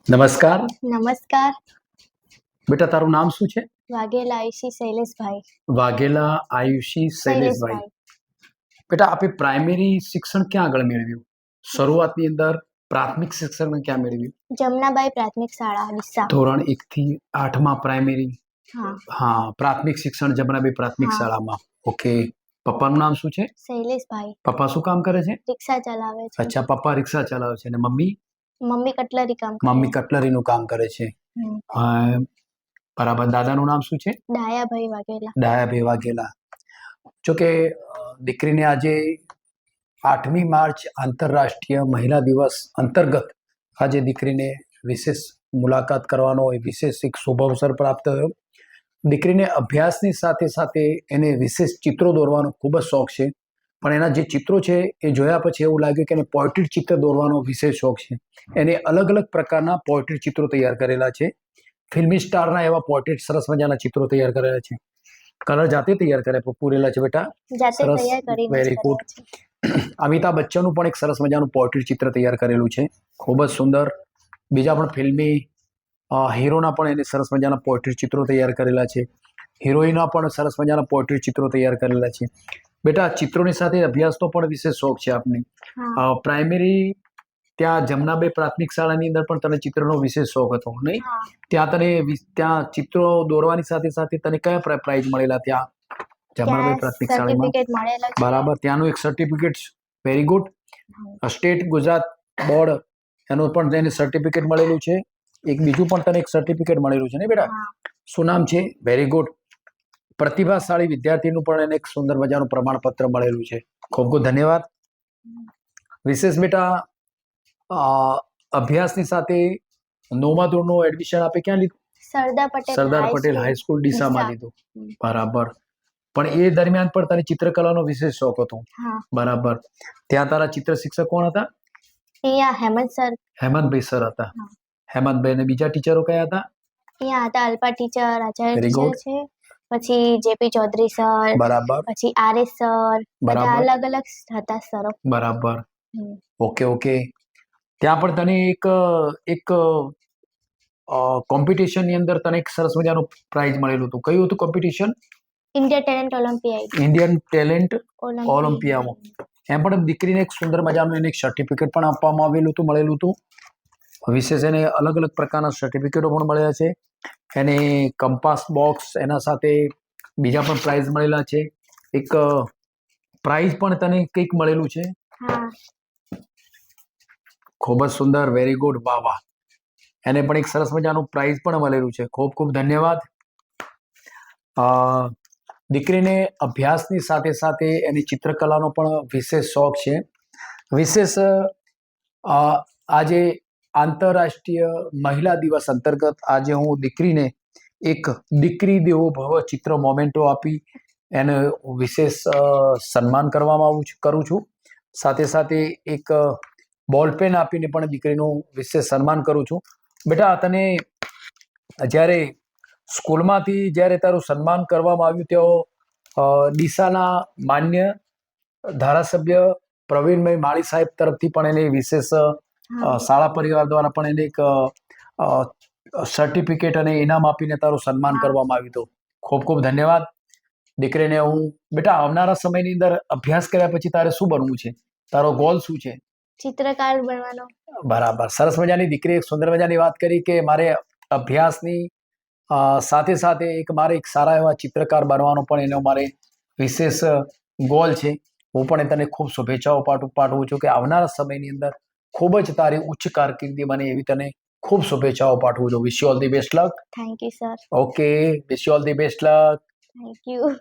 નમસ્કાર. નમસ્કાર. બેટા તારું નામ શું છે? વાઘેલા આયુષી શૈલેષભાઈ. વાઘેલા આયુષી શૈલેષભાઈ. બેટા આપે પ્રાઇમરી શિક્ષણ ક્યાં આગળ મેળવ્યું? શરૂઆતની અંદર પ્રાથમિક શિક્ષણ ક્યાં મેળવ્યું? જમનાબાઈ પ્રાથમિક શાળા ડીસા. ધોરણ 1 થી 8માં પ્રાઇમરી. હા. હા, પ્રાથમિક શિક્ષણ જમનાબાઈ પ્રાથમિક હા. શાળામાં. ઓકે. પપ્પાનું નામ શું છે? શૈલેષભાઈ. પપ્પા શું કામ કરે છે? રિક્ષા ચલાવે છે. અચ્છા, પપ્પા રિક્ષા ચલાવે છે અને મમ્મી મમ્મી કટલરી કામ કરે. મમ્મી કટલરીનું કામ કરે છે. હમ. બરાબર. દાદાનું નામ શું છે? ડાયાભાઈ વાઘેલા. ડાયાભાઈ વાઘેલા. જો કે દીકરીને આજે 8મી માર્ચ આંતરરાષ્ટ્રીય મહિલા દિવસ અંતર્ગત આજે દીકરીને વિશેષ મુલાકાત કરવાનો હોય, વિશેષ એક શુભ અવસર પ્રાપ્ત થયો. દીકરીને અભ્યાસની સાથે સાથે એને વિશેષ ચિત્રો દોરવાનો ખૂબ જ શોખ છે, પણ એના જે ચિત્રો છે એ જોયા પછી એવું લાગ્યું કે એને પોર્ટ્રેટ ચિત્ર દોરવાનો વિશેષ શોખ છે. એને અલગ અલગ પ્રકારના પોર્ટ્રેટ ચિત્રો તૈયાર કરેલા છે. ફિલ્મી સ્ટારના એવા પોર્ટ્રેટ સરસ મજાના ચિત્રો તૈયાર કરેલા છે. કલર જાતે તૈયાર કર્યા પૂરેલા છે બેટા? જાતે સરસ, તૈયાર કરીને જ વેરી ગુડ. કર્યા છે. અમિતાભ બચ્ચનનું પણ એક સરસ મજાનું પોર્ટ્રેટ ચિત્ર તૈયાર કરેલું છે, ખૂબ જ સુંદર. બીજા પણ ફિલ્મી હીરોના પણ એને સરસ મજાના પોર્ટ્રેટ ચિત્રો તૈયાર કરેલા છે. હિરોઈનના પણ સરસ મજાના પોર્ટ્રેટ ચિત્રો તૈયાર કરેલા છે. બેટા ચિત્રોની સાથે અભ્યાસનો પણ વિશેષ શોખ છે આપને. હા. પ્રાઇમરી ત્યાં જમનાબાઈ પ્રાથમિક શાળાની અંદર પણ તને ચિત્રનો વિશેષ શોખ હતો નહીં? હા. ત્યાં ચિત્રો દોરવાની સાથે સાથે તને કયા પ્રાઇઝ મળેલા ત્યાં જમનાબાઈ ત્યાં પ્રાથમિક શાળામાં? સર્ટિફિકેટ મળેલા છે. બરાબર. ત્યાંનું એક સર્ટિફિકેટ, વેરી ગુડ. હા. સ્ટેટ ગુજરાત બોર્ડ એનું પણ તેને સર્ટિફિકેટ મળેલું છે. એક બીજું પણ તને એક સર્ટિફિકેટ મળેલું છે ને બેટા? હા. શું નામ છે? Very good. પ્રતિભાશાળી વિદ્યાર્થીનું પણ એને એક સુંદર મજાનું પ્રમાણપત્ર મળેલું છે. ખૂબ ખૂબ ધન્યવાદ. વિશેષ બેટા અભ્યાસની સાથે 9મા ધોરણનું એડમિશન આપે ક્યાં લીધું? સરદાર પટેલ હાઈસ્કૂલ ડીસામાં લીધું. બરાબર. પણ એ દરમિયાન પણ તને ચિત્રકલાનો વિશેષ શોખ હતો. હા. બરાબર. ત્યાં તારા ચિત્ર શિક્ષક કોણ હતા? અહીંયા હેમંત સર. હેમંતભાઈ સર હતા. હા. હેમંતભાઈ અને બીજા ટીચરો કયા હતા? અહીંયા હતા Alpa teacher, Acharya Very teacher good. છે, પછી જેપી ચૌધરી સર, બરાબર. પછી આરએસ સર, બધા બરાબર. અલગ અલગ હતા સરો. બરાબર. હમ. Okay okay. ત્યાં પણ તને એક કોમ્પિટિશનની અંદર તને એક સરસ મજાનું પ્રાઇઝ મળેલું હતું. કયું હતું competition? India talent olympiad. Indian talent ઓલિમ્પિયામાં. એમ પણ દીકરીને એક સુંદર મજાનું એને એક સર્ટિફિકેટ પણ આપવામાં આવેલું હતું, મળેલું હતું. વિશેષ એને અલગ અલગ પ્રકારના સર્ટિફિકેટો પણ મળ્યા છે. એને કંપાસ બોક્સ, એના સાથે બીજા પણ પ્રાઇઝ મળેલા છે. એક પ્રાઇઝ પણ તને કંઈક મળેલું છે. હા. ખૂબ જ સુંદર, વેરી ગુડ. વાહ વાહ. એને પણ એક સરસ મજાનું પ્રાઇઝ પણ મળેલું છે. ખૂબ ખૂબ ધન્યવાદ. દીકરીને અભ્યાસની સાથે સાથે એની ચિત્રકલાનો પણ વિશેષ શોખ છે. વિશેષ આજે આંતરરાષ્ટ્રીય મહિલા દિવસ અંતર્ગત આજે હું દીકરીને એક દીકરી દેવો ભવ ચિત્ર મોમેન્ટો આપી એને વિશેષ સન્માન કરું છું. સાથે સાથે એક બોલપેન આપીને પણ દીકરીનું વિશેષ સન્માન કરું છું. બેટા તને જ્યારે સ્કૂલમાંથી જ્યારે તારું સન્માન કરવામાં આવ્યું તેઓ ડીસાના માન્ય ધારાસભ્ય પ્રવીણભાઈ માળી સાહેબ તરફથી પણ એને વિશેષ શાળા પરિવાર દ્વારા પણ એને એક સર્ટિફિકેટ અને ઇનામ આપીને તારું સન્માન કરવામાં આવ્યું હતું. ખૂબ ખૂબ ધન્યવાદ. દીકરીને હું બેટા આવનારા સમયની અંદર અભ્યાસ કર્યા પછી તારે શું બનવું છે? તારો ગોલ શું છે? ચિત્રકાર બનવાનો. બરાબર. સરસ મજાની દીકરી એક સુંદર મજાની વાત કરી કે મારે અભ્યાસની સાથે સાથે મારે એક સારા એવા ચિત્રકાર બનવાનો પણ એનો મારે વિશેષ ગોલ છે. હું પણ તને ખૂબ શુભેચ્છાઓ પાઠવું છું કે આવનારા સમયની અંદર ખૂબ જ તારી ઉચ્ચ કારકિર્દી બને એવી તને ખૂબ શુભેચ્છાઓ પાઠવું છું. Wish you all the best luck. Thank you sir. Okay. Wish you all the best luck. Thank you.